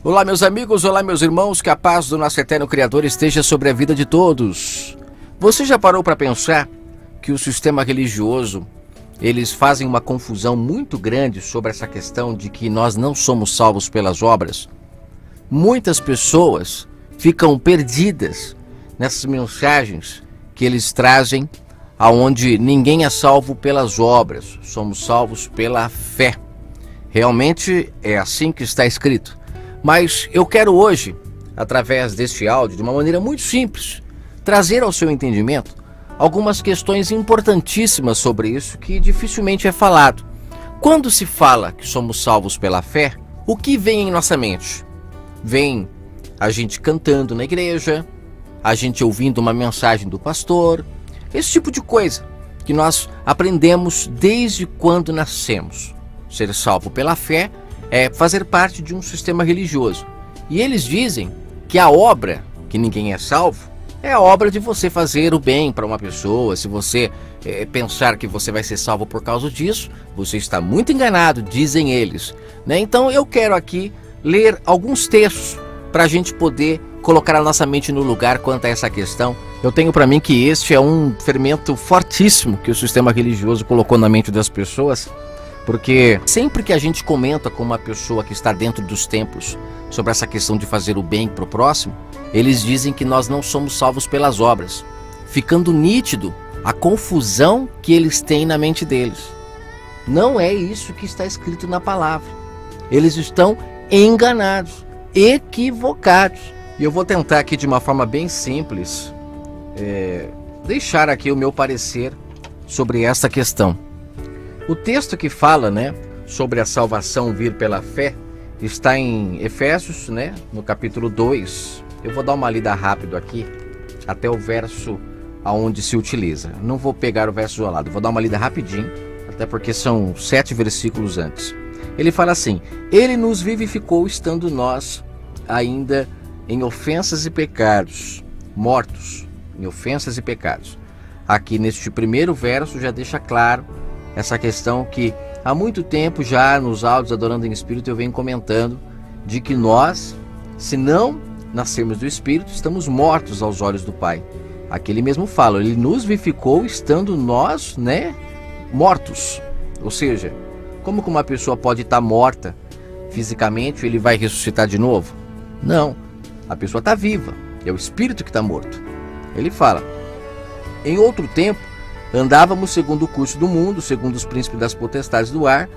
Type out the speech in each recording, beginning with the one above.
Olá, meus amigos, olá, meus irmãos, que a paz do nosso eterno Criador esteja sobre a vida de todos. Você já parou para pensar que o sistema religioso, eles fazem uma confusão muito grande sobre essa questão de que nós não somos salvos pelas obras? Muitas pessoas ficam perdidas nessas mensagens que eles trazem, aonde ninguém é salvo pelas obras, somos salvos pela fé. Realmente é assim que está escrito. Mas eu quero hoje, através deste áudio, de uma maneira muito simples, trazer ao seu entendimento algumas questões importantíssimas sobre isso que dificilmente é falado. Quando se fala que somos salvos pela fé, o que vem em nossa mente? Vem a gente cantando na igreja, a gente ouvindo uma mensagem do pastor, esse tipo de coisa que nós aprendemos desde quando nascemos. Ser salvo pela fé é fazer parte de um sistema religioso. E eles dizem que a obra, que ninguém é salvo, é a obra de você fazer o bem para uma pessoa. Se você pensar que você vai ser salvo por causa disso, você está muito enganado, dizem eles, né? Então eu quero aqui ler alguns textos para a gente poder colocar a nossa mente no lugar quanto a essa questão. Eu tenho para mim que este é um fermento fortíssimo que o sistema religioso colocou na mente das pessoas, porque sempre que a gente comenta com uma pessoa que está dentro dos templos sobre essa questão de fazer o bem para o próximo, eles dizem que nós não somos salvos pelas obras, ficando nítido a confusão que eles têm na mente deles. Não é isso que está escrito na palavra. Eles estão enganados, equivocados. E eu vou tentar aqui de uma forma bem simples deixar aqui o meu parecer sobre essa questão. O texto que fala, sobre a salvação vir pela fé está em Efésios, no capítulo 2. Eu vou dar uma lida rápido aqui até o verso aonde se utiliza. Não vou pegar o verso isolado, vou dar uma lida rapidinho, até porque são 7 versículos antes. Ele fala assim: Ele nos vivificou estando nós ainda em ofensas e pecados, mortos em ofensas e pecados. Aqui neste primeiro verso já deixa claro essa questão que há muito tempo já nos áudios Adorando em Espírito eu venho comentando de que nós, se não nascermos do Espírito, estamos mortos aos olhos do Pai. Aqui ele mesmo fala, ele nos vivificou estando nós, mortos. Ou seja, como que uma pessoa pode estar morta fisicamente e ele vai ressuscitar de novo? Não, a pessoa está viva, é o Espírito que está morto. Ele fala, em outro tempo, andávamos segundo o curso do mundo, segundo os príncipes das potestades do ar,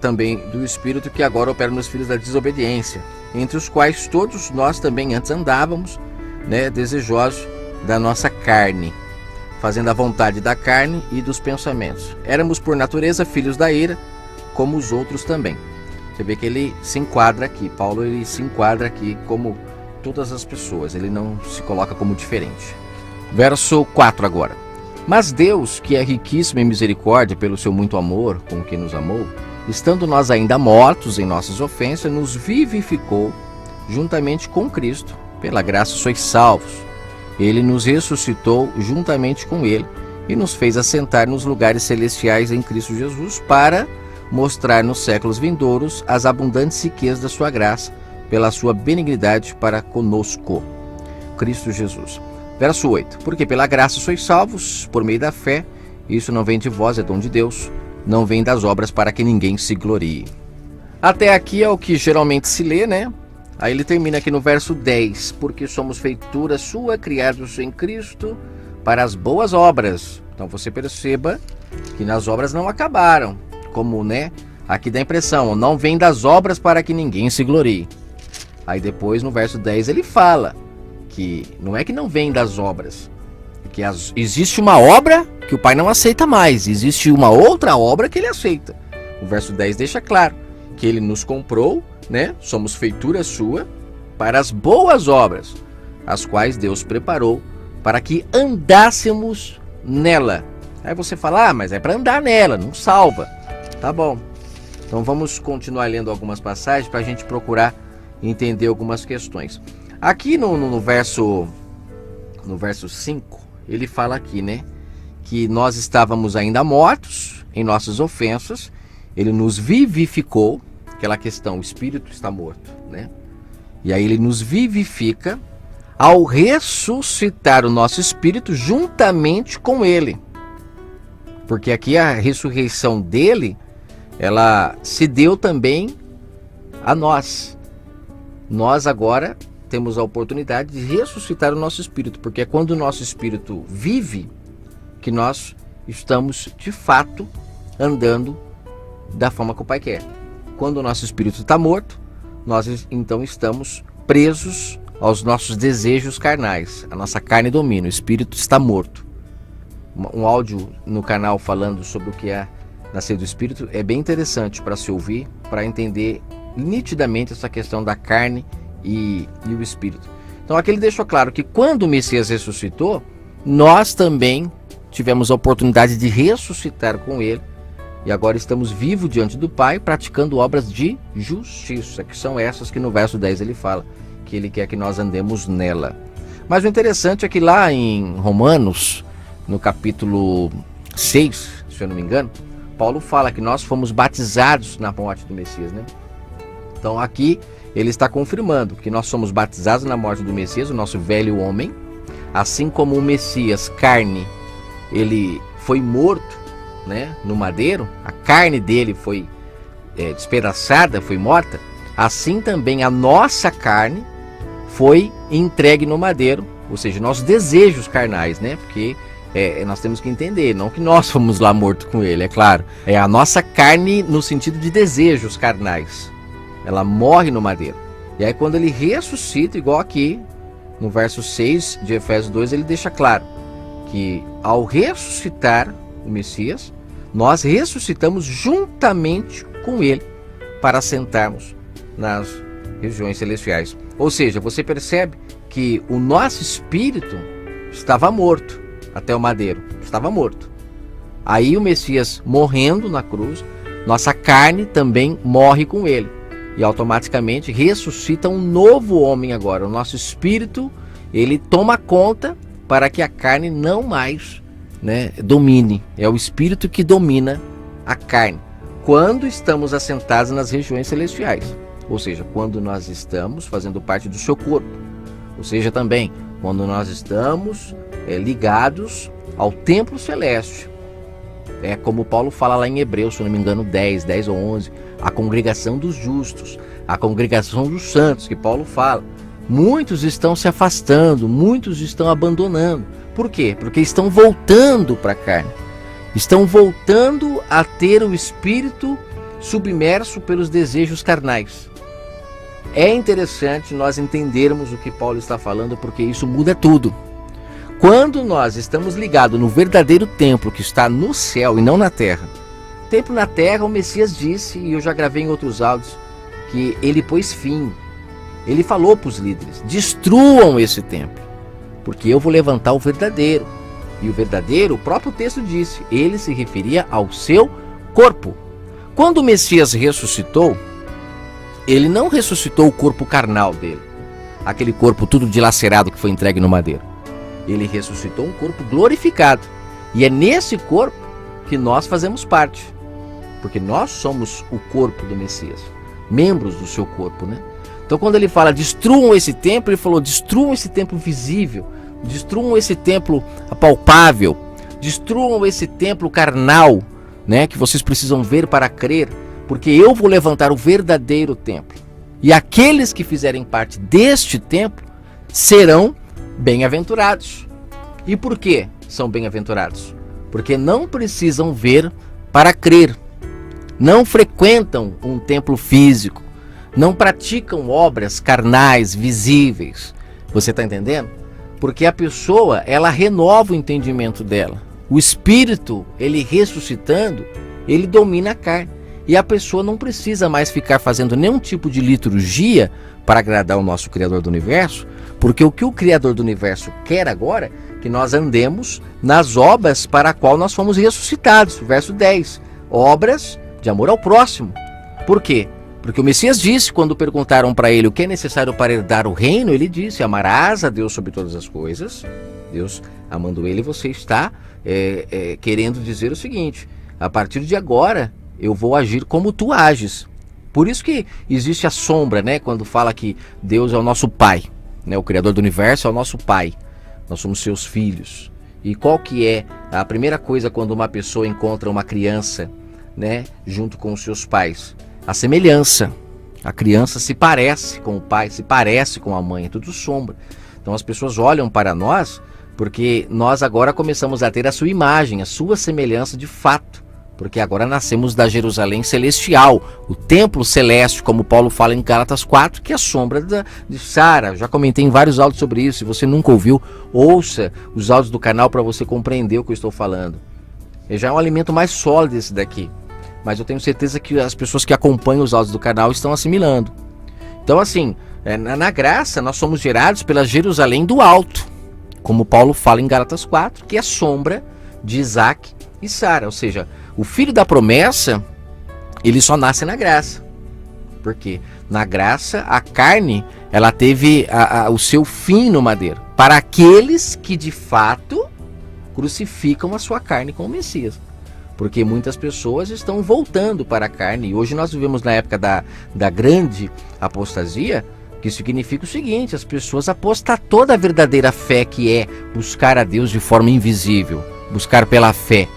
também do espírito que agora opera nos filhos da desobediência, entre os quais todos nós também antes andávamos, desejosos da nossa carne, fazendo a vontade da carne e dos pensamentos. Éramos por natureza filhos da ira, como os outros também. Você vê que ele se enquadra aqui, Paulo ele se enquadra aqui como todas as pessoas, ele não se coloca como diferente. Verso 4 agora. Mas Deus, que é riquíssimo em misericórdia pelo seu muito amor com que nos amou, estando nós ainda mortos em nossas ofensas, nos vivificou juntamente com Cristo. Pela graça sois salvos. Ele nos ressuscitou juntamente com ele e nos fez assentar nos lugares celestiais em Cristo Jesus para mostrar nos séculos vindouros as abundantes riquezas da sua graça pela sua benignidade para conosco. Cristo Jesus. Verso 8. Porque pela graça sois salvos, por meio da fé, isso não vem de vós, é dom de Deus, não vem das obras para que ninguém se glorie. Até aqui é o que geralmente se lê, Aí ele termina aqui no verso 10. Porque somos feitura sua, criados em Cristo, para as boas obras. Então você perceba que nas obras não acabaram, como, aqui dá a impressão, não vem das obras para que ninguém se glorie. Aí depois no verso 10 ele fala que não é que não vem das obras, que existe uma obra que o Pai não aceita mais, existe uma outra obra que ele aceita. O verso 10 deixa claro que ele nos comprou, somos feitura sua, para as boas obras, as quais Deus preparou para que andássemos nela. Aí você fala, mas é para andar nela, não salva. Tá bom, então vamos continuar lendo algumas passagens para a gente procurar entender algumas questões. Aqui no verso 5, ele fala aqui, que nós estávamos ainda mortos em nossas ofensas, ele nos vivificou, aquela questão, o espírito está morto, E aí ele nos vivifica ao ressuscitar o nosso espírito juntamente com ele. Porque aqui a ressurreição dele, ela se deu também a nós. Nós agora temos a oportunidade de ressuscitar o nosso espírito, porque é quando o nosso espírito vive que nós estamos de fato andando da forma que o Pai quer. Quando o nosso espírito está morto, nós então estamos presos aos nossos desejos carnais. A nossa carne domina, o espírito está morto. Um áudio no canal falando sobre o que é nascer do espírito é bem interessante para se ouvir, para entender nitidamente essa questão da carne e o espírito. Então aqui ele deixou claro que quando o Messias ressuscitou, nós também tivemos a oportunidade de ressuscitar com ele, e agora estamos vivos diante do Pai, praticando obras de justiça, que são essas que no verso 10 ele fala, que ele quer que nós andemos nela. Mas o interessante é que lá em Romanos, no capítulo 6, se eu não me engano, Paulo fala que nós fomos batizados na morte do Messias, né? Então aqui ele está confirmando que nós somos batizados na morte do Messias, o nosso velho homem, assim como o Messias, carne, ele foi morto, né, no madeiro, a carne dele foi despedaçada, foi morta, assim também a nossa carne foi entregue no madeiro, ou seja, nossos desejos carnais, né? Porque nós temos que entender, não que nós fomos lá mortos com ele, é claro. É a nossa carne no sentido de desejos carnais. Ela morre no madeiro. E aí quando ele ressuscita, igual aqui, no verso 6 de Efésios 2, ele deixa claro que ao ressuscitar o Messias, nós ressuscitamos juntamente com ele para assentarmos nas regiões celestiais. Ou seja, você percebe que o nosso espírito estava morto até o madeiro, estava morto. Aí o Messias morrendo na cruz, nossa carne também morre com ele. E automaticamente ressuscita um novo homem agora. O nosso espírito, ele toma conta para que a carne não mais, né, domine. É o espírito que domina a carne. Quando estamos assentados nas regiões celestiais. Ou seja, quando nós estamos fazendo parte do seu corpo. Ou seja, também, quando nós estamos ligados ao templo celeste. É como Paulo fala lá em Hebreus, se não me engano, 10 ou 11. A congregação dos justos, a congregação dos santos, que Paulo fala. Muitos estão se afastando, muitos estão abandonando. Por quê? Porque estão voltando para a carne. Estão voltando a ter o espírito submerso pelos desejos carnais. É interessante nós entendermos o que Paulo está falando, porque isso muda tudo. Quando nós estamos ligados no verdadeiro templo que está no céu e não na terra. Templo na terra, o Messias disse, e eu já gravei em outros áudios, que ele pôs fim. Ele falou para os líderes, destruam esse templo, porque eu vou levantar o verdadeiro. E o verdadeiro, o próprio texto disse, ele se referia ao seu corpo. Quando o Messias ressuscitou, ele não ressuscitou o corpo carnal dele, aquele corpo tudo dilacerado que foi entregue no madeiro. Ele ressuscitou um corpo glorificado. E é nesse corpo que nós fazemos parte. Porque nós somos o corpo do Messias, membros do seu corpo, né? Então quando ele fala destruam esse templo, ele falou destruam esse templo visível, destruam esse templo apalpável, destruam esse templo carnal, né, que vocês precisam ver para crer, porque eu vou levantar o verdadeiro templo. E aqueles que fizerem parte deste templo serão bem-aventurados. E por que são bem-aventurados? Porque não precisam ver para crer. Não frequentam um templo físico. Não praticam obras carnais, visíveis. Você está entendendo? Porque a pessoa, ela renova o entendimento dela. O espírito, ele ressuscitando, ele domina a carne. E a pessoa não precisa mais ficar fazendo nenhum tipo de liturgia para agradar o nosso Criador do Universo, porque o que o Criador do Universo quer agora é que nós andemos nas obras para a qual nós fomos ressuscitados. Verso 10. Obras de amor ao próximo. Por quê? Porque o Messias disse, quando perguntaram para ele o que é necessário para herdar o reino, ele disse, amarás a Deus sobre todas as coisas. Deus amando ele, você está querendo dizer o seguinte, a partir de agora eu vou agir como tu ages. Por isso que existe a sombra, né? Quando fala que Deus é o nosso Pai, né? O Criador do Universo é o nosso Pai. Nós somos seus filhos. E qual que é a primeira coisa quando uma pessoa encontra uma criança, né? Junto com os seus pais? A semelhança. A criança se parece com o pai, se parece com a mãe, é tudo sombra. Então as pessoas olham para nós porque nós agora começamos a ter a sua imagem, a sua semelhança de fato. Porque agora nascemos da Jerusalém celestial, o templo celeste, como Paulo fala em Gálatas 4, que é a sombra de Sara. Já comentei em vários áudios sobre isso. Se você nunca ouviu, ouça os áudios do canal para você compreender o que eu estou falando. Já é um alimento mais sólido esse daqui. Mas eu tenho certeza que as pessoas que acompanham os áudios do canal estão assimilando. Então assim, na graça nós somos gerados pela Jerusalém do alto, como Paulo fala em Gálatas 4, que é a sombra de Isaac e Sara. Ou seja, o filho da promessa, ele só nasce na graça. Porque na graça a carne, ela teve o seu fim no madeiro. Para aqueles que de fato crucificam a sua carne com o Messias. Porque muitas pessoas estão voltando para a carne. E hoje nós vivemos na época da grande apostasia, que significa o seguinte: as pessoas apostam toda a verdadeira fé, que é buscar a Deus de forma invisível, buscar pela fé.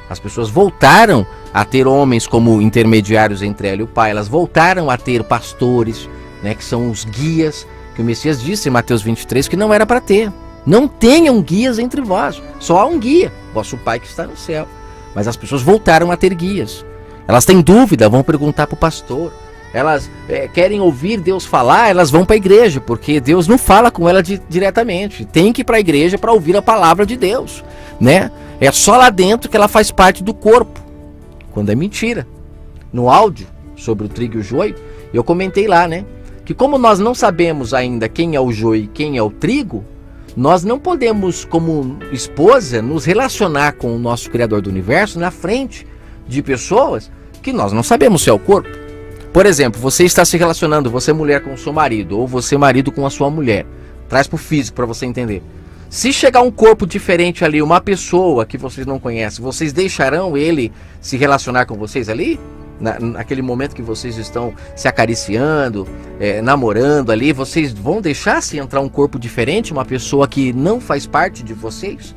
As pessoas voltaram a ter homens como intermediários entre ela e o Pai. Elas voltaram a ter pastores, né, que são os guias, que o Messias disse em Mateus 23 que não era para ter. Não tenham guias entre vós, só há um guia, vosso Pai que está no céu. Mas as pessoas voltaram a ter guias. Elas têm dúvida, vão perguntar para o pastor. Elas querem ouvir Deus falar, elas vão para a igreja, porque Deus não fala com ela diretamente. Tem que ir para a igreja para ouvir a palavra de Deus, né? É só lá dentro que ela faz parte do corpo, quando é mentira. No áudio sobre o trigo e o joio, eu comentei lá, né? Que como nós não sabemos ainda quem é o joio e quem é o trigo, nós não podemos, como esposa, nos relacionar com o nosso Criador do Universo na frente de pessoas que nós não sabemos se é o corpo. Por exemplo, você está se relacionando, você mulher com o seu marido, ou você marido com a sua mulher. Traz para o físico para você entender. Se chegar um corpo diferente ali, uma pessoa que vocês não conhecem, vocês deixarão ele se relacionar com vocês ali? Naquele momento que vocês estão se acariciando, namorando ali, vocês vão deixar se entrar um corpo diferente, uma pessoa que não faz parte de vocês,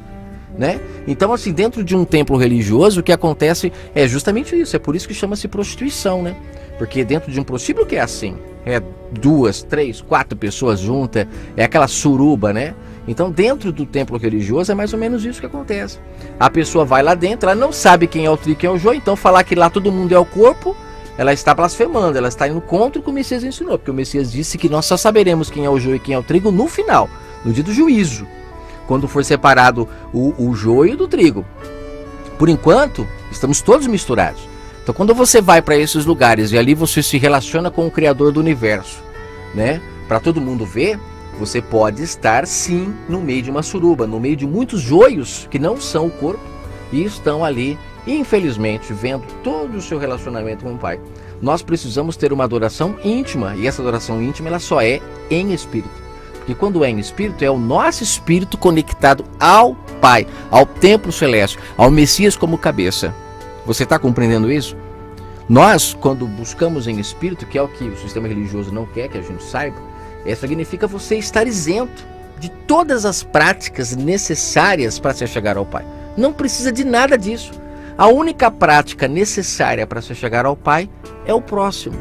né? Então assim, dentro de um templo religioso o que acontece é justamente isso. É por isso que chama-se prostituição, né? Porque dentro de um prostíbulo que é assim, 2, 3, 4 pessoas juntas, é aquela suruba, né? Então dentro do templo religioso é mais ou menos isso que acontece. A pessoa vai lá dentro, ela não sabe quem é o trigo e quem é o joio, então falar que lá todo mundo é o corpo, ela está blasfemando, ela está indo contra o que o Messias ensinou, porque o Messias disse que nós só saberemos quem é o joio e quem é o trigo no final, no dia do juízo, quando for separado o joio do trigo. Por enquanto, estamos todos misturados. Então quando você vai para esses lugares e ali você se relaciona com o Criador do Universo, né, para todo mundo ver, você pode estar sim no meio de uma suruba, no meio de muitos joios que não são o corpo e estão ali, infelizmente, vendo todo o seu relacionamento com o Pai. Nós precisamos ter uma adoração íntima, e essa adoração íntima ela só é em espírito. Porque quando é em espírito, é o nosso espírito conectado ao Pai, ao templo celeste, ao Messias como cabeça. Você está compreendendo isso? Nós, quando buscamos em espírito, que é o que o sistema religioso não quer que a gente saiba, significa você estar isento de todas as práticas necessárias para se chegar ao Pai. Não precisa de nada disso. A única prática necessária para se chegar ao Pai é o próximo.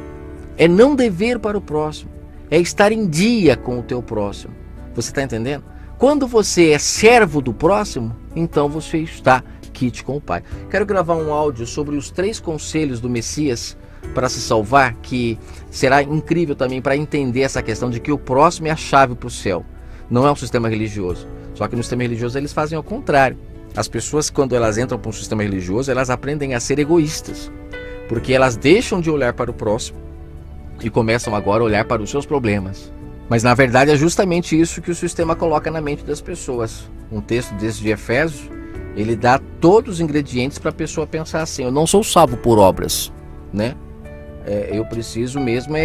É não dever para o próximo. É estar em dia com o teu próximo. Você está entendendo? Quando você é servo do próximo, então você está quite com o Pai. Quero gravar um áudio sobre os 3 conselhos do Messias para se salvar, que será incrível também para entender essa questão de que o próximo é a chave para o céu. Não é um sistema religioso. Só que no sistema religioso eles fazem ao contrário. As pessoas, quando elas entram para um sistema religioso, elas aprendem a ser egoístas. Porque elas deixam de olhar para o próximo e começam agora a olhar para os seus problemas. Mas na verdade é justamente isso que o sistema coloca na mente das pessoas. Um texto desse de Efésios, ele dá todos os ingredientes para a pessoa pensar assim: eu não sou salvo por obras, né? Eu preciso mesmo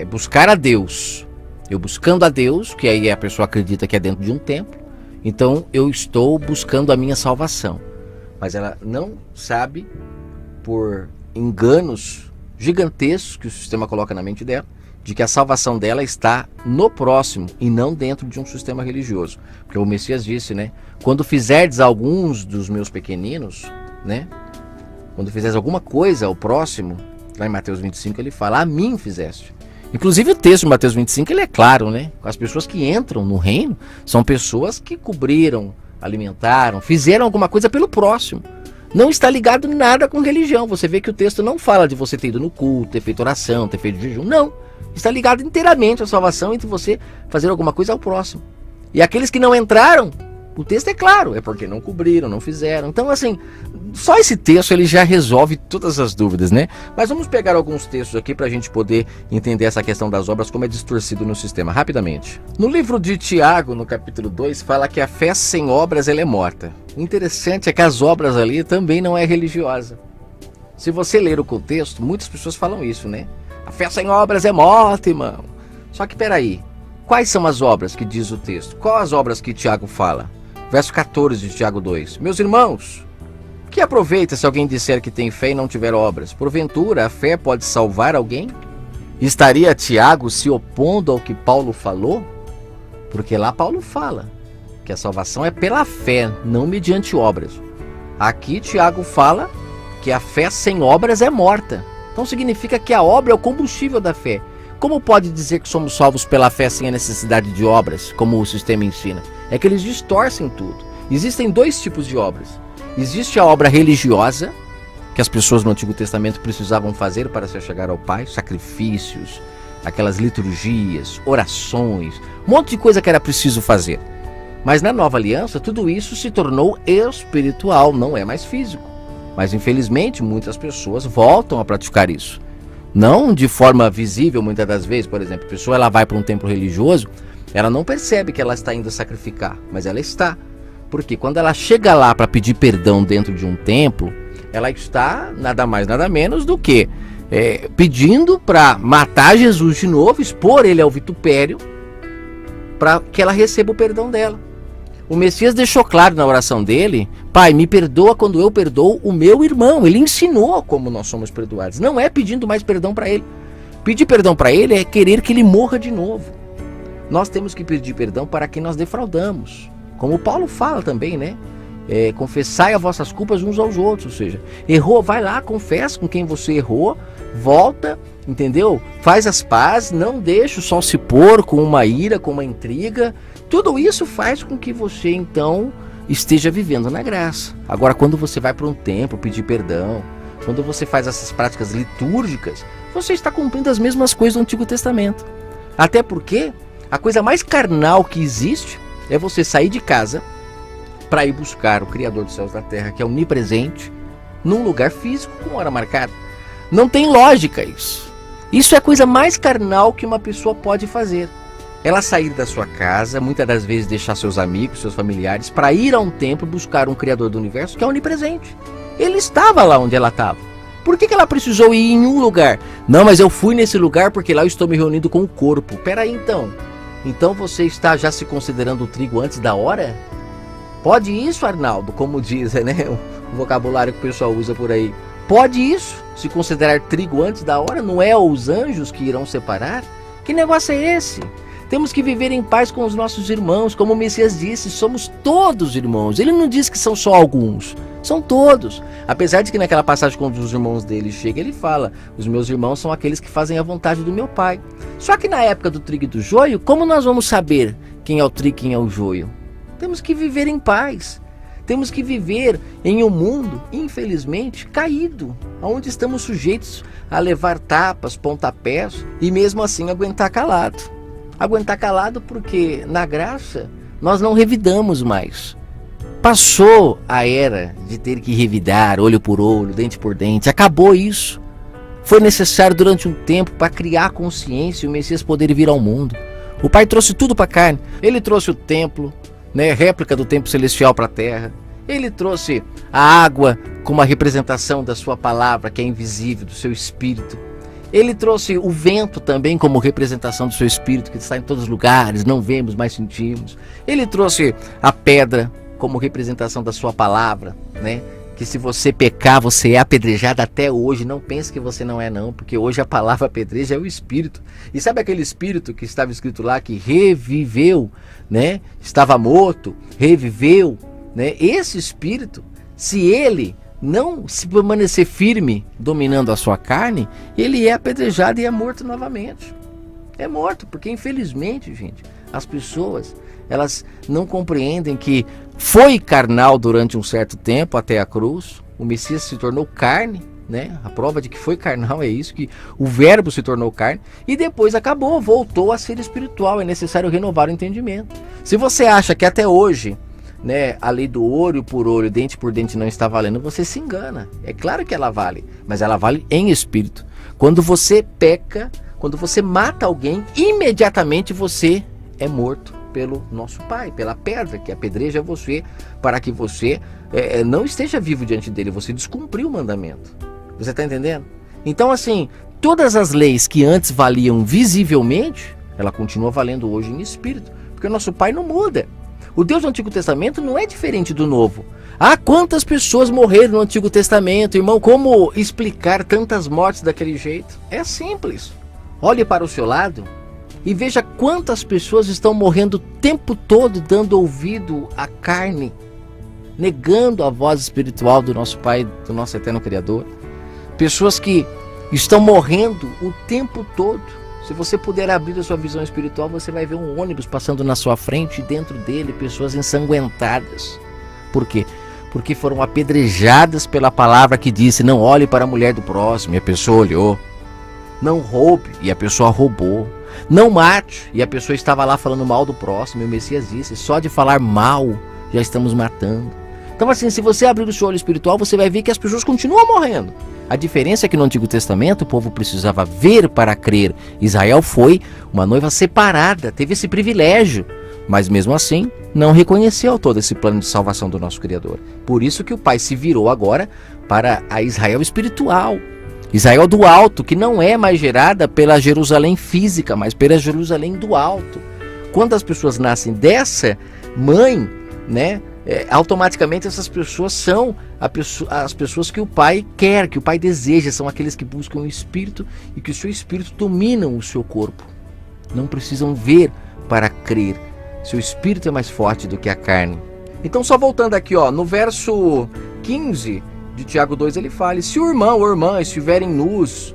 buscar a Deus. Eu buscando a Deus, que aí a pessoa acredita que é dentro de um templo, então eu estou buscando a minha salvação. Mas ela não sabe, por enganos gigantescos que o sistema coloca na mente dela, de que a salvação dela está no próximo e não dentro de um sistema religioso. Porque o Messias disse, né? Quando fizerdes alguns dos meus pequeninos, né? Quando fizeres alguma coisa ao próximo, lá em Mateus 25 ele fala, a mim fizeste. Inclusive o texto de Mateus 25 ele é claro, né? As pessoas que entram no reino são pessoas que cobriram, alimentaram, fizeram alguma coisa pelo próximo. Não está ligado nada com religião. Você vê que o texto não fala de você ter ido no culto, ter feito oração, ter feito jejum. Não. Está ligado inteiramente à salvação entre você fazer alguma coisa ao próximo. E aqueles que não entraram, o texto é claro, é porque não cobriram, não fizeram. Então, assim, só esse texto ele já resolve todas as dúvidas, né? Mas vamos pegar alguns textos aqui para a gente poder entender essa questão das obras, como é distorcido no sistema, rapidamente. No livro de Tiago, no capítulo 2, fala que a fé sem obras ela é morta. O interessante é que as obras ali também não é religiosa. Se você ler o contexto, muitas pessoas falam isso, né? A fé sem obras é morta, irmão. Só que peraí, quais são as obras que diz o texto? Quais as obras que Tiago fala? Verso 14 de Tiago 2. Meus irmãos, que aproveita se alguém disser que tem fé e não tiver obras? Porventura, a fé pode salvar alguém? Estaria Tiago se opondo ao que Paulo falou? Porque lá Paulo fala que a salvação é pela fé, não mediante obras. Aqui Tiago fala que a fé sem obras é morta. Então significa que a obra é o combustível da fé. Como pode dizer que somos salvos pela fé sem a necessidade de obras, como o sistema ensina? É que eles distorcem tudo. Existem dois tipos de obras. Existe a obra religiosa, que as pessoas no Antigo Testamento precisavam fazer para se chegar ao Pai, sacrifícios, aquelas liturgias, orações, um monte de coisa que era preciso fazer. Mas na Nova Aliança, tudo isso se tornou espiritual, não é mais físico. Mas infelizmente, muitas pessoas voltam a praticar isso. Não de forma visível, muitas das vezes. Por exemplo, a pessoa ela vai para um templo religioso, ela não percebe que ela está indo sacrificar, mas ela está. Porque quando ela chega lá para pedir perdão dentro de um templo, ela está nada mais, nada menos do que pedindo para matar Jesus de novo, expor ele ao vitupério, para que ela receba o perdão dela. O Messias deixou claro na oração dele, Pai, me perdoa quando eu perdoo o meu irmão. Ele ensinou como nós somos perdoados. Não é pedindo mais perdão para ele. Pedir perdão para ele é querer que ele morra de novo. Nós temos que pedir perdão para quem nós defraudamos. Como Paulo fala também, né? Confessai as vossas culpas uns aos outros. Ou seja, errou, vai lá, confessa com quem você errou, volta, entendeu? Faz as pazes, não deixa o sol se pôr com uma ira, com uma intriga. Tudo isso faz com que você, então, esteja vivendo na graça. Agora, quando você vai para um templo pedir perdão, quando você faz essas práticas litúrgicas, você está cumprindo as mesmas coisas do Antigo Testamento. Até porque a coisa mais carnal que existe é você sair de casa para ir buscar o Criador dos céus e da terra, que é onipresente, num lugar físico com hora marcada. Não tem lógica isso. Isso é a coisa mais carnal que uma pessoa pode fazer. Ela sair da sua casa, muitas das vezes deixar seus amigos, seus familiares, para ir a um templo buscar um Criador do universo que é onipresente. Ele estava lá onde ela estava. Por que ela precisou ir em um lugar? Não, mas eu fui nesse lugar porque lá eu estou me reunindo com o corpo. Peraí então. Então você está já se considerando o trigo antes da hora? Pode isso, Arnaldo? Como diz, né? O vocabulário que o pessoal usa por aí. Pode isso? Se considerar trigo antes da hora? Não é os anjos que irão separar? Que negócio é esse? Temos que viver em paz com os nossos irmãos, como o Messias disse, somos todos irmãos. Ele não diz que são só alguns, são todos. Apesar de que naquela passagem quando os irmãos dele chegam, ele fala, os meus irmãos são aqueles que fazem a vontade do meu Pai. Só que na época do trigo e do joio, como nós vamos saber quem é o trigo e quem é o joio? Temos que viver em paz. Temos que viver em um mundo, infelizmente, caído, onde estamos sujeitos a levar tapas, pontapés e mesmo assim aguentar calado. Aguentar calado porque na graça nós não revidamos mais. Passou a era de ter que revidar olho por olho, dente por dente. Acabou isso. Foi necessário durante um tempo para criar consciência e o Messias poder vir ao mundo. O Pai trouxe tudo para a carne. Ele trouxe o templo, né, réplica do templo celestial para a terra. Ele trouxe a água como a representação da sua palavra, que é invisível, do seu espírito. Ele trouxe o vento também como representação do seu espírito, que está em todos os lugares, não vemos, mas sentimos. Ele trouxe a pedra como representação da sua palavra, né? que se você pecar, você é apedrejado até hoje. Não pense que você não é não, porque hoje a palavra apedreja é o Espírito. E sabe aquele Espírito que estava escrito lá, que reviveu, né? Estava morto, reviveu, né? Esse Espírito, se ele não se permanecer firme, dominando a sua carne, ele é apedrejado e é morto novamente. É morto, porque infelizmente, gente, as pessoas, elas não compreendem que foi carnal durante um certo tempo até a cruz. O Messias se tornou carne, né? A prova de que foi carnal é isso, que o verbo se tornou carne e depois acabou, voltou a ser espiritual. É necessário renovar o entendimento. Se você acha que até hoje, né, a lei do olho por olho, dente por dente não está valendo, você se engana. É claro que ela vale, mas ela vale em espírito. Quando você peca, quando você mata alguém, imediatamente você é morto pelo nosso Pai, pela pedra que apedreja você, para que você não esteja vivo diante dele. Você descumpriu o mandamento. Você está entendendo? Então, assim, todas as leis que antes valiam visivelmente, ela continua valendo hoje em espírito, porque o nosso Pai não muda. O Deus do Antigo Testamento não é diferente do Novo. Ah, quantas pessoas morreram no Antigo Testamento, irmão? Como explicar tantas mortes daquele jeito? É simples. Olhe para o seu lado e veja quantas pessoas estão morrendo o tempo todo dando ouvido à carne, negando a voz espiritual do nosso Pai, do nosso eterno Criador. Pessoas que estão morrendo o tempo todo. Se você puder abrir a sua visão espiritual, você vai ver um ônibus passando na sua frente e dentro dele pessoas ensanguentadas. Por quê? Porque foram apedrejadas pela palavra que disse: não olhe para a mulher do próximo, e a pessoa olhou. Não roube, e a pessoa roubou. Não mate, e a pessoa estava lá falando mal do próximo, e o Messias disse: só de falar mal já estamos matando. Então, assim, se você abrir o seu olho espiritual, você vai ver que as pessoas continuam morrendo. A diferença é que no Antigo Testamento o povo precisava ver para crer. Israel foi uma noiva separada, teve esse privilégio, mas mesmo assim não reconheceu todo esse plano de salvação do nosso Criador. Por isso que o Pai se virou agora para a Israel espiritual. Israel do alto, que não é mais gerada pela Jerusalém física, mas pela Jerusalém do alto. Quando as pessoas nascem dessa mãe, né, automaticamente essas pessoas são as pessoas que o Pai quer, que o Pai deseja, são aqueles que buscam o Espírito e que o seu Espírito dominam o seu corpo. Não precisam ver para crer. Seu Espírito é mais forte do que a carne. Então, só voltando aqui, ó, no verso 15 de Tiago 2, ele fala: se o irmão ou irmã estiverem nus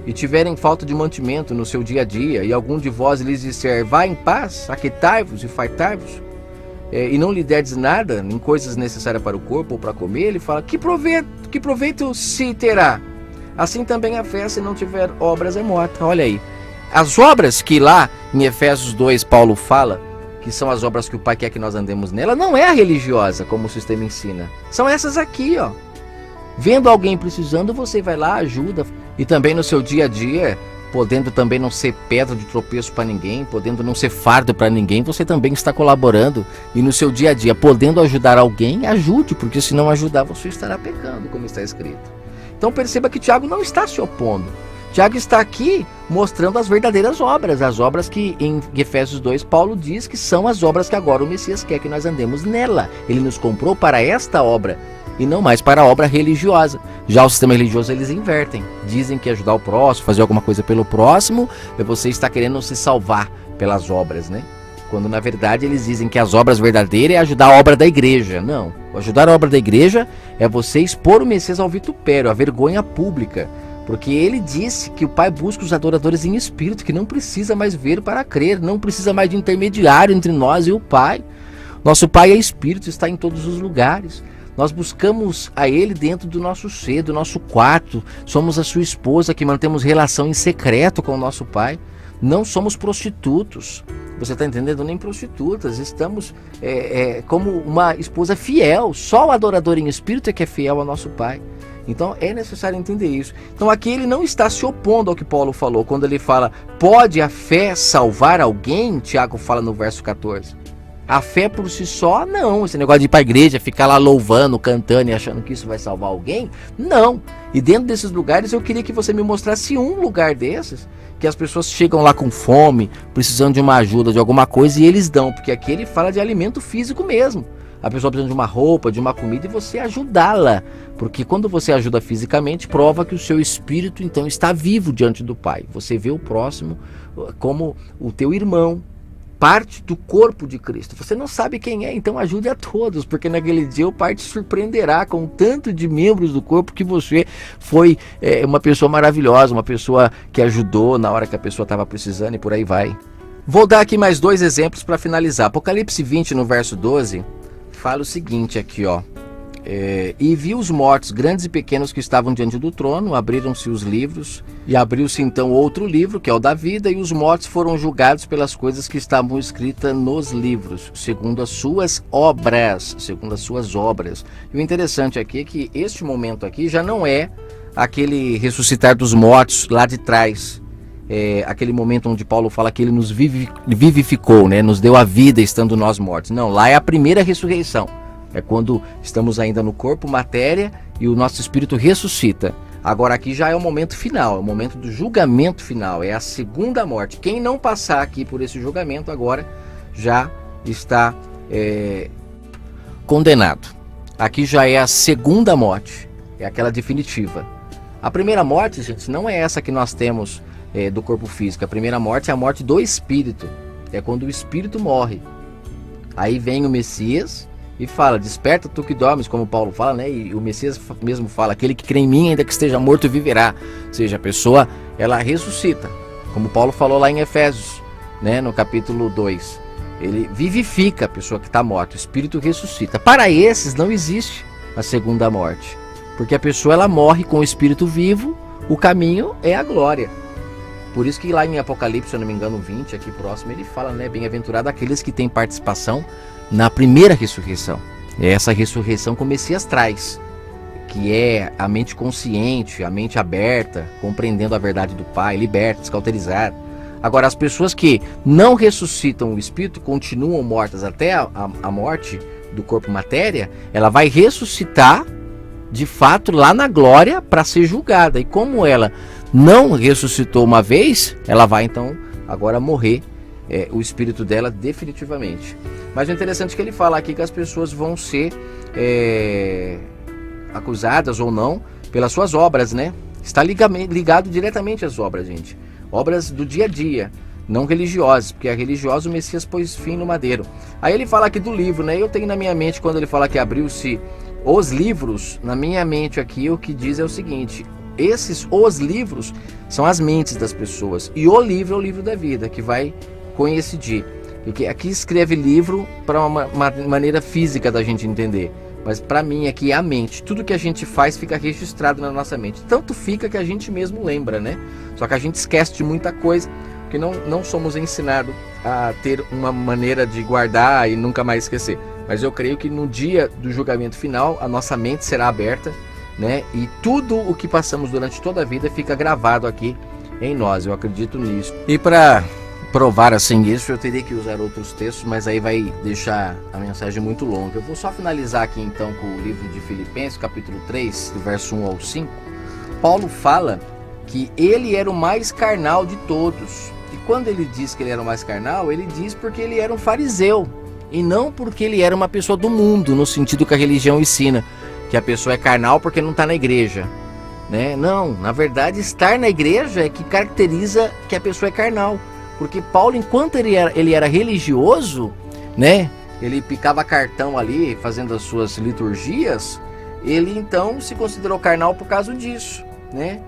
e tiverem falta de mantimento no seu dia a dia, e algum de vós lhes disser: vá em paz, aquietai-vos e fartai-vos, e não lhe derdes nada em coisas necessárias para o corpo ou para comer, ele fala: que proveito se terá? Assim também a fé, se não tiver obras, é morta. Olha aí, as obras que lá em Efésios 2 Paulo fala que são as obras que o Pai quer que nós andemos nela, não é a religiosa como o sistema ensina, são essas aqui, ó. Vendo alguém precisando, você vai lá, ajuda. E também no seu dia a dia, podendo também não ser pedra de tropeço para ninguém, podendo não ser fardo para ninguém, você também está colaborando. E no seu dia a dia, podendo ajudar alguém, ajude, porque se não ajudar, você estará pecando, como está escrito. Então perceba que Tiago não está se opondo. Tiago está aqui mostrando as verdadeiras obras, as obras que em Efésios 2 Paulo diz que são as obras que agora o Messias quer que nós andemos nela. Ele nos comprou para esta obra e não mais para a obra religiosa. Já o sistema religioso, eles invertem. Dizem que ajudar o próximo, fazer alguma coisa pelo próximo, você está querendo se salvar pelas obras, né? Quando na verdade eles dizem que as obras verdadeiras é ajudar a obra da igreja. Não, ajudar a obra da igreja é você expor o Messias ao vitupério, a vergonha pública. Porque ele disse que o Pai busca os adoradores em espírito, que não precisa mais ver para crer, não precisa mais de intermediário entre nós e o Pai. Nosso Pai é espírito, está em todos os lugares. Nós buscamos a Ele dentro do nosso ser, do nosso quarto. Somos a sua esposa que mantemos relação em secreto com o nosso Pai. Não somos prostitutos. Você está entendendo? Nem prostitutas. Estamos como uma esposa fiel. Só o adorador em espírito é que é fiel ao nosso Pai. Então é necessário entender isso. Então aqui ele não está se opondo ao que Paulo falou. Quando ele fala, pode a fé salvar alguém? Tiago fala no verso 14. A fé por si só, não. Esse negócio de ir para a igreja, ficar lá louvando, cantando e achando que isso vai salvar alguém, não. E dentro desses lugares eu queria que você me mostrasse um lugar desses, que as pessoas chegam lá com fome, precisando de uma ajuda, de alguma coisa, e eles dão. Porque aqui ele fala de alimento físico mesmo. a pessoa precisa de uma roupa, de uma comida, e você ajudá-la. Porque quando você ajuda fisicamente, prova que o seu espírito então está vivo diante do Pai. Você vê o próximo como o teu irmão, parte do corpo de Cristo. Você não sabe quem é, então ajude a todos, porque naquele dia o Pai te surpreenderá com o tanto de membros do corpo que você foi uma pessoa maravilhosa, uma pessoa que ajudou na hora que a pessoa estava precisando e por aí vai. Vou dar aqui mais 2 exemplos para finalizar. Apocalipse 20, no verso 12, fala o seguinte aqui, ó. E vi os mortos, grandes e pequenos, que estavam diante do trono, abriram-se os livros, e abriu-se então outro livro, que é o da vida, e os mortos foram julgados pelas coisas que estavam escritas nos livros, segundo as suas obras, E o interessante aqui é que este momento aqui já não é aquele ressuscitar dos mortos lá de trás, aquele momento onde Paulo fala que ele nos vivificou, né? Nos deu a vida estando nós mortos. Não, lá é a primeira ressurreição. É quando estamos ainda no corpo, matéria, e o nosso espírito ressuscita. Agora aqui já é o momento final, é o momento do julgamento final, é a segunda morte. Quem não passar aqui por esse julgamento agora já está condenado. Aqui já é a segunda morte, é aquela definitiva. A primeira morte, gente, não é essa que nós temos do corpo físico. A primeira morte é a morte do espírito, é quando o espírito morre. Aí vem o Messias e fala, desperta tu que dormes, como Paulo fala, né? E o Messias mesmo fala, aquele que crê em mim, ainda que esteja morto, viverá. Ou seja, a pessoa, ela ressuscita, como Paulo falou lá em Efésios, né? No capítulo 2. Ele vivifica a pessoa que está morta, o espírito ressuscita. Para esses não existe a segunda morte, porque a pessoa ela morre com o espírito vivo, o caminho é a glória. Por isso que lá em Apocalipse, se eu não me engano, 20, aqui próximo, ele fala, né? Bem-aventurado aqueles que têm participação na primeira ressurreição. É essa ressurreição que o Messias traz, que é a mente consciente, a mente aberta, compreendendo a verdade do Pai, liberta, descauterizada. Agora, as pessoas que não ressuscitam o espírito, continuam mortas até a morte do corpo matéria, ela vai ressuscitar de fato lá na glória para ser julgada. E como ela não ressuscitou uma vez, ela vai então agora morrer, o espírito dela definitivamente. Mas o interessante é que ele fala aqui que as pessoas vão ser acusadas ou não pelas suas obras, né? Está ligado diretamente às obras, gente. Obras do dia a dia, não religiosas, porque a religiosa o Messias pôs fim no madeiro. Aí ele fala aqui do livro, né? Eu tenho na minha mente, quando ele fala que abriu-se os livros, na minha mente aqui o que diz é o seguinte: os livros são as mentes das pessoas, e o livro é o livro da vida, que vai coincidir. Porque aqui escreve livro para uma maneira física da gente entender, mas para mim aqui é a mente. Tudo que a gente faz fica registrado na nossa mente, tanto fica que a gente mesmo lembra, né? Só que a gente esquece de muita coisa, porque não somos ensinados a ter uma maneira de guardar e nunca mais esquecer. Mas eu creio que no dia do julgamento final a nossa mente será aberta, né? E tudo o que passamos durante toda a vida fica gravado aqui em nós. Eu acredito nisso. E para provar assim isso, eu teria que usar outros textos, mas aí vai deixar a mensagem muito longa. Eu vou só finalizar aqui então com o livro de Filipenses, capítulo 3, do verso 1 ao 5. Paulo fala que ele era o mais carnal de todos. E quando ele diz que ele era o mais carnal, ele diz porque ele era um fariseu, e não porque ele era uma pessoa do mundo, no sentido que a religião ensina, que a pessoa é carnal porque não está na igreja, né? Não, na verdade estar na igreja é que caracteriza que a pessoa é carnal. Porque Paulo, enquanto ele era religioso, né? Ele picava cartão ali, fazendo as suas liturgias, ele então se considerou carnal por causa disso, né?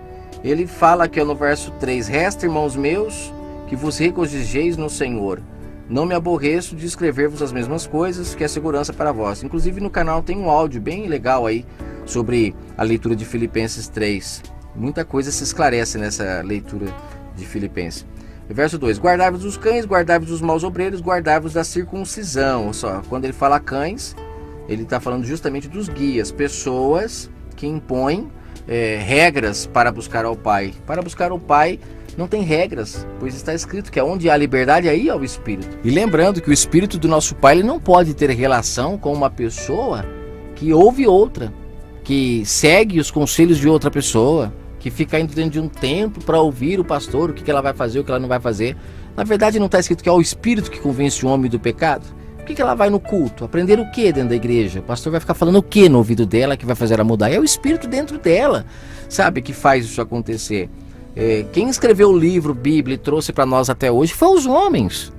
Ele fala aqui no verso 3, resta, irmãos meus, que vos regozijeis no Senhor. Não me aborreço de escrever-vos as mesmas coisas, que é segurança para vós. Inclusive no canal tem um áudio bem legal aí sobre a leitura de Filipenses 3. Muita coisa se esclarece nessa leitura de Filipenses. Verso 2, guardai-vos dos cães, guardai-vos dos maus obreiros, guardai-vos da circuncisão. Olha só, quando ele fala cães, ele está falando justamente dos guias, pessoas que impõem regras para buscar ao Pai. Para buscar ao Pai não tem regras, pois está escrito que onde há liberdade, aí há o Espírito. E lembrando que o Espírito do nosso Pai ele não pode ter relação com uma pessoa que ouve outra, que segue os conselhos de outra pessoa, que fica indo dentro de um templo para ouvir o pastor, o que ela vai fazer, o que ela não vai fazer. Na verdade não está escrito que é o Espírito que convence o homem do pecado, que ela vai no culto? Aprender o que dentro da igreja? O pastor vai ficar falando o que no ouvido dela que vai fazer ela mudar? É o Espírito dentro dela, sabe, que faz isso acontecer. Quem escreveu o livro, Bíblia, e trouxe para nós até hoje foram os homens.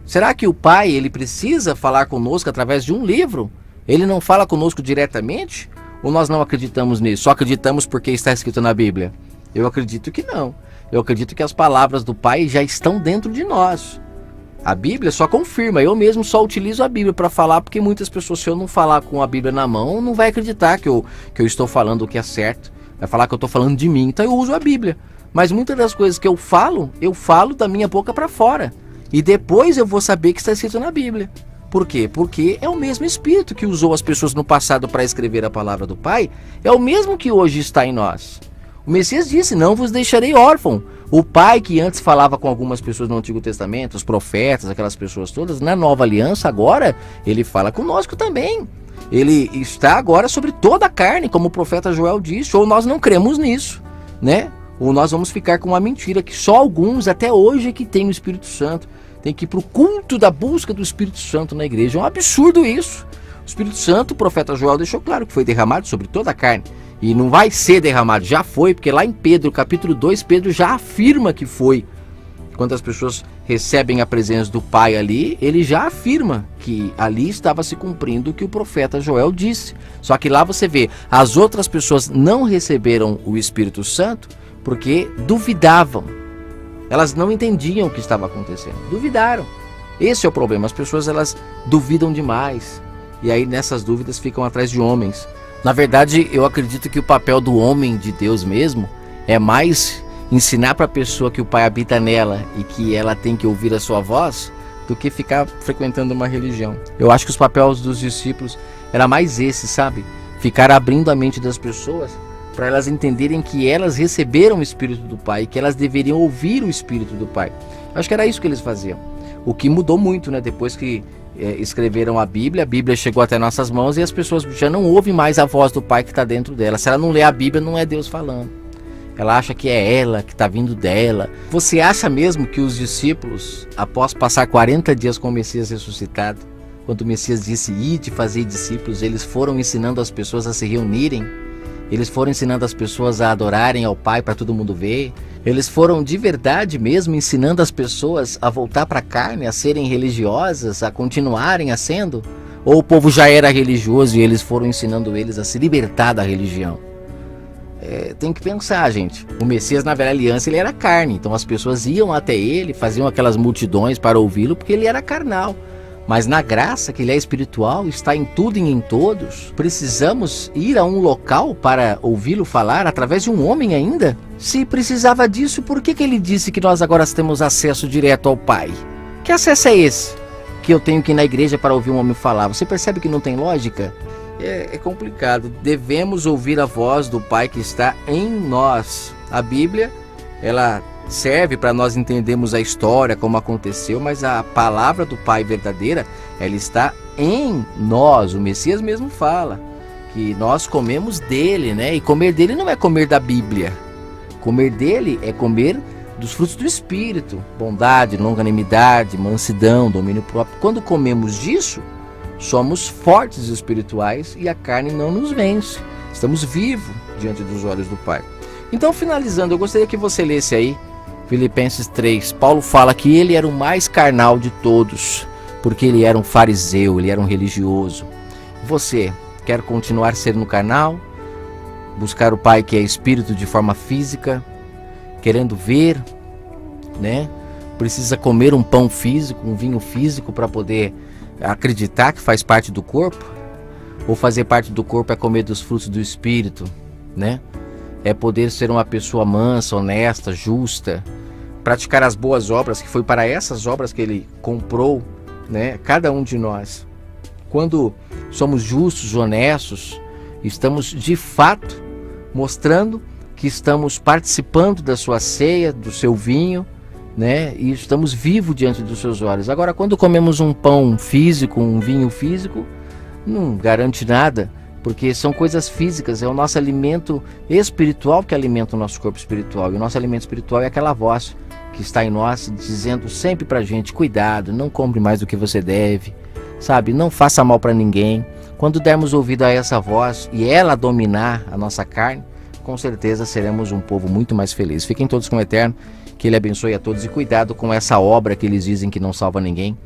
Será que o Pai, ele precisa falar conosco através de um livro? Ele não fala conosco diretamente? Ou nós não acreditamos nisso? Só acreditamos porque está escrito na Bíblia? Eu acredito que não. Eu acredito que as palavras do Pai já estão dentro de nós. A Bíblia só confirma. Eu mesmo só utilizo a Bíblia para falar, porque muitas pessoas, se eu não falar com a Bíblia na mão, não vai acreditar que eu estou falando o que é certo. Vai falar que eu estou falando de mim. Então eu uso a Bíblia. Mas muitas das coisas que eu falo da minha boca para fora. E depois eu vou saber que está escrito na Bíblia. Por quê? Porque é o mesmo Espírito que usou as pessoas no passado para escrever a palavra do Pai. É o mesmo que hoje está em nós. O Messias disse, não vos deixarei órfão. O Pai que antes falava com algumas pessoas no Antigo Testamento, os profetas, aquelas pessoas todas, na Nova Aliança agora, ele fala conosco também. Ele está agora sobre toda a carne, como o profeta Joel disse, ou nós não cremos nisso, né? Ou nós vamos ficar com uma mentira que só alguns, até hoje, que tem o Espírito Santo, tem que ir para o culto da busca do Espírito Santo na igreja. É um absurdo isso. O Espírito Santo, o profeta Joel deixou claro que foi derramado sobre toda a carne. E não vai ser derramado, já foi, porque lá em Pedro, capítulo 2, Pedro já afirma que foi. Quando as pessoas recebem a presença do Pai ali, ele já afirma que ali estava se cumprindo o que o profeta Joel disse. Só que lá você vê, as outras pessoas não receberam o Espírito Santo porque duvidavam. Elas não entendiam o que estava acontecendo, duvidaram. Esse é o problema, as pessoas elas duvidam demais. E aí nessas dúvidas ficam atrás de homens. Na verdade, eu acredito que o papel do homem de Deus mesmo é mais ensinar para a pessoa que o Pai habita nela e que ela tem que ouvir a sua voz, do que ficar frequentando uma religião. Eu acho que os papéis dos discípulos era mais esse, sabe? Ficar abrindo a mente das pessoas para elas entenderem que elas receberam o Espírito do Pai e que elas deveriam ouvir o Espírito do Pai. Eu acho que era isso que eles faziam. O que mudou muito, né? Depois que escreveram a Bíblia chegou até nossas mãos e as pessoas já não ouvem mais a voz do Pai que está dentro dela. Se ela não lê a Bíblia, não é Deus falando. Ela acha que é ela, que está vindo dela. Você acha mesmo que os discípulos, após passar 40 dias com o Messias ressuscitado, quando o Messias disse, ide fazer discípulos, eles foram ensinando as pessoas a se reunirem? Eles foram ensinando as pessoas a adorarem ao Pai para todo mundo ver? Eles foram de verdade mesmo ensinando as pessoas a voltar para a carne, a serem religiosas, a continuarem a sendo? Ou o povo já era religioso e eles foram ensinando eles a se libertar da religião? Tem que pensar, gente. O Messias na velha aliança ele era carne, então as pessoas iam até ele, faziam aquelas multidões para ouvi-lo porque ele era carnal. Mas na graça, que ele é espiritual, está em tudo e em todos, precisamos ir a um local para ouvi-lo falar através de um homem ainda? Se precisava disso, por que ele disse que nós agora temos acesso direto ao Pai? Que acesso é esse? Que eu tenho que ir na igreja para ouvir um homem falar? Você percebe que não tem lógica? É complicado. Devemos ouvir a voz do Pai que está em nós. A Bíblia, ela serve para nós entendermos a história, como aconteceu, mas a palavra do Pai verdadeira, ela está em nós. O Messias mesmo fala que nós comemos dele, né? E comer dele não é comer da Bíblia. Comer dele é comer dos frutos do Espírito. Bondade, longanimidade, mansidão, domínio próprio. Quando comemos disso, somos fortes espirituais e a carne não nos vence. Estamos vivos diante dos olhos do Pai. Então, finalizando, eu gostaria que você lesse aí Filipenses 3, Paulo fala que ele era o mais carnal de todos, porque ele era um fariseu, ele era um religioso. Você quer continuar sendo carnal? Buscar o Pai que é Espírito de forma física, querendo ver, né? Precisa comer um pão físico, um vinho físico para poder acreditar que faz parte do corpo? Ou fazer parte do corpo é comer dos frutos do Espírito, né? É poder ser uma pessoa mansa, honesta, justa, praticar as boas obras, que foi para essas obras que ele comprou, né, cada um de nós. Quando somos justos, honestos, estamos de fato mostrando que estamos participando da sua ceia, do seu vinho, né, e estamos vivos diante dos seus olhos. Agora, quando comemos um pão físico, um vinho físico, não garante nada, porque são coisas físicas, é o nosso alimento espiritual que alimenta o nosso corpo espiritual. E o nosso alimento espiritual é aquela voz que está em nós, dizendo sempre pra gente, cuidado, não compre mais do que você deve, sabe? Não faça mal para ninguém. Quando dermos ouvido a essa voz e ela dominar a nossa carne, com certeza seremos um povo muito mais feliz. Fiquem todos com o Eterno, que Ele abençoe a todos e cuidado com essa obra que eles dizem que não salva ninguém,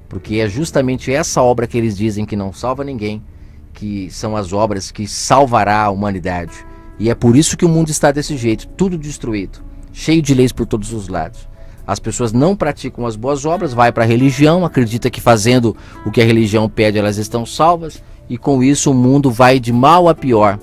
porque é justamente essa obra que eles dizem que não salva ninguém, que são as obras que salvará a humanidade. E é por isso que o mundo está desse jeito, tudo destruído, cheio de leis por todos os lados. As pessoas não praticam as boas obras, vai para a religião, acredita que fazendo o que a religião pede elas estão salvas, e com isso o mundo vai de mal a pior.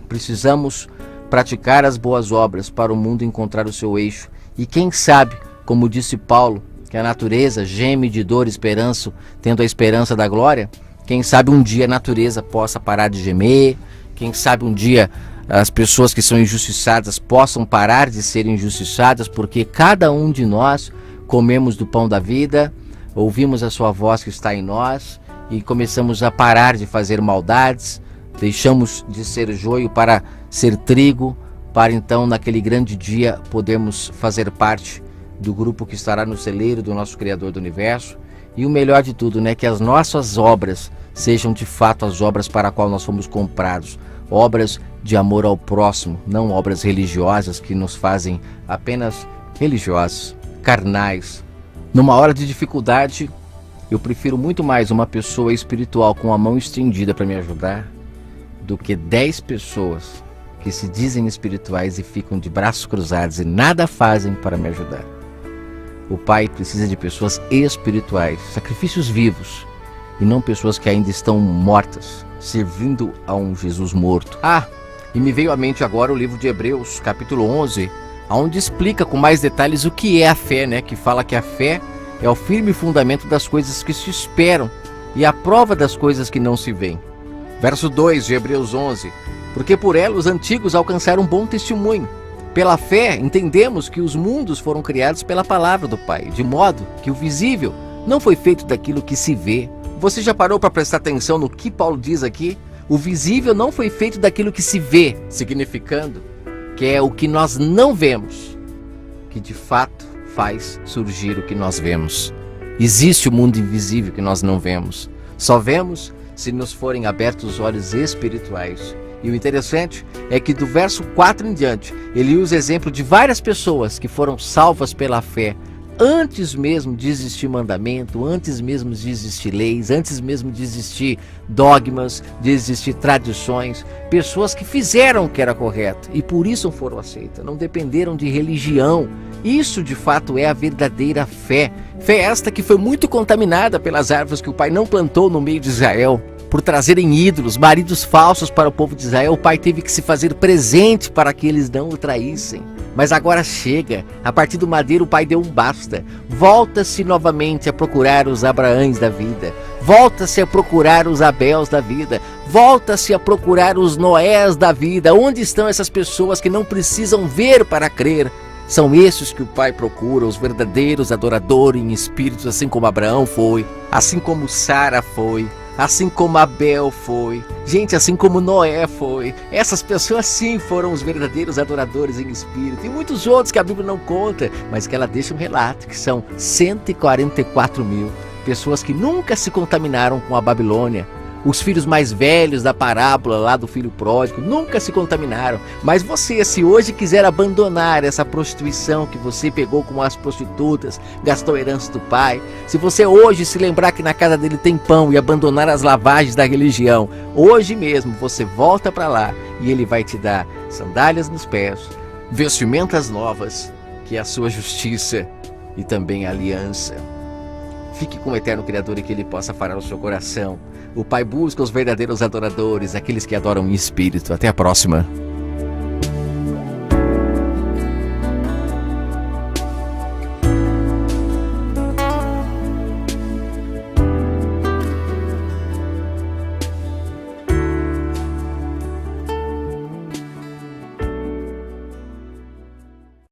Precisamos praticar as boas obras para o mundo encontrar o seu eixo. E quem sabe, como disse Paulo, que a natureza geme de dor e esperança, tendo a esperança da glória, quem sabe um dia a natureza possa parar de gemer, quem sabe um dia as pessoas que são injustiçadas possam parar de ser injustiçadas, porque cada um de nós comemos do pão da vida, ouvimos a sua voz que está em nós e começamos a parar de fazer maldades, deixamos de ser joio para ser trigo, para então naquele grande dia podermos fazer parte do grupo que estará no celeiro do nosso Criador do Universo. E o melhor de tudo, né, que as nossas obras sejam de fato as obras para a qual nós fomos comprados, obras de amor ao próximo, não obras religiosas que nos fazem apenas religiosos, carnais. Numa hora de dificuldade, eu prefiro muito mais uma pessoa espiritual com a mão estendida para me ajudar do que 10 pessoas que se dizem espirituais e ficam de braços cruzados e nada fazem para me ajudar. O Pai precisa de pessoas espirituais, sacrifícios vivos, e não pessoas que ainda estão mortas, servindo a um Jesus morto. E me veio à mente agora o livro de Hebreus, capítulo 11, onde explica com mais detalhes o que é a fé, né? Que fala que a fé é o firme fundamento das coisas que se esperam e a prova das coisas que não se veem. Verso 2 de Hebreus 11, porque por ela os antigos alcançaram um bom testemunho. Pela fé entendemos que os mundos foram criados pela palavra do Pai, de modo que o visível não foi feito daquilo que se vê. Você já parou para prestar atenção no que Paulo diz aqui? O visível não foi feito daquilo que se vê, significando que é o que nós não vemos, que de fato faz surgir o que nós vemos. Existe o mundo invisível que nós não vemos. Só vemos se nos forem abertos os olhos espirituais. E o interessante é que do verso 4 em diante, ele usa exemplo de várias pessoas que foram salvas pela fé, antes mesmo de existir mandamento, antes mesmo de existir leis, antes mesmo de existir dogmas, de existir tradições, pessoas que fizeram o que era correto e por isso foram aceitas, não dependeram de religião. Isso de fato é a verdadeira fé. Fé esta que foi muito contaminada pelas árvores que o Pai não plantou no meio de Israel. Por trazerem ídolos, maridos falsos para o povo de Israel, o Pai teve que se fazer presente para que eles não o traíssem. Mas agora chega, a partir do madeiro o Pai deu um basta. Volta-se novamente a procurar os Abraães da vida. Volta-se a procurar os Abéis da vida. Volta-se a procurar os Noés da vida. Onde estão essas pessoas que não precisam ver para crer? São esses que o Pai procura, os verdadeiros adoradores em espírito, assim como Abraão foi, assim como Sara foi, assim como Abel foi, gente, assim como Noé foi. Essas pessoas sim foram os verdadeiros adoradores em espírito. E muitos outros que a Bíblia não conta, mas que ela deixa um relato, que são 144 mil pessoas que nunca se contaminaram com a Babilônia. Os filhos mais velhos da parábola lá do filho pródigo nunca se contaminaram. Mas você, se hoje quiser abandonar essa prostituição que você pegou com as prostitutas, gastou a herança do pai, se você hoje se lembrar que na casa dele tem pão e abandonar as lavagens da religião, hoje mesmo você volta para lá e ele vai te dar sandálias nos pés, vestimentas novas, que é a sua justiça e também a aliança. Fique com o eterno Criador e que ele possa falar o seu coração. O Pai busca os verdadeiros adoradores, aqueles que adoram em espírito. Até a próxima.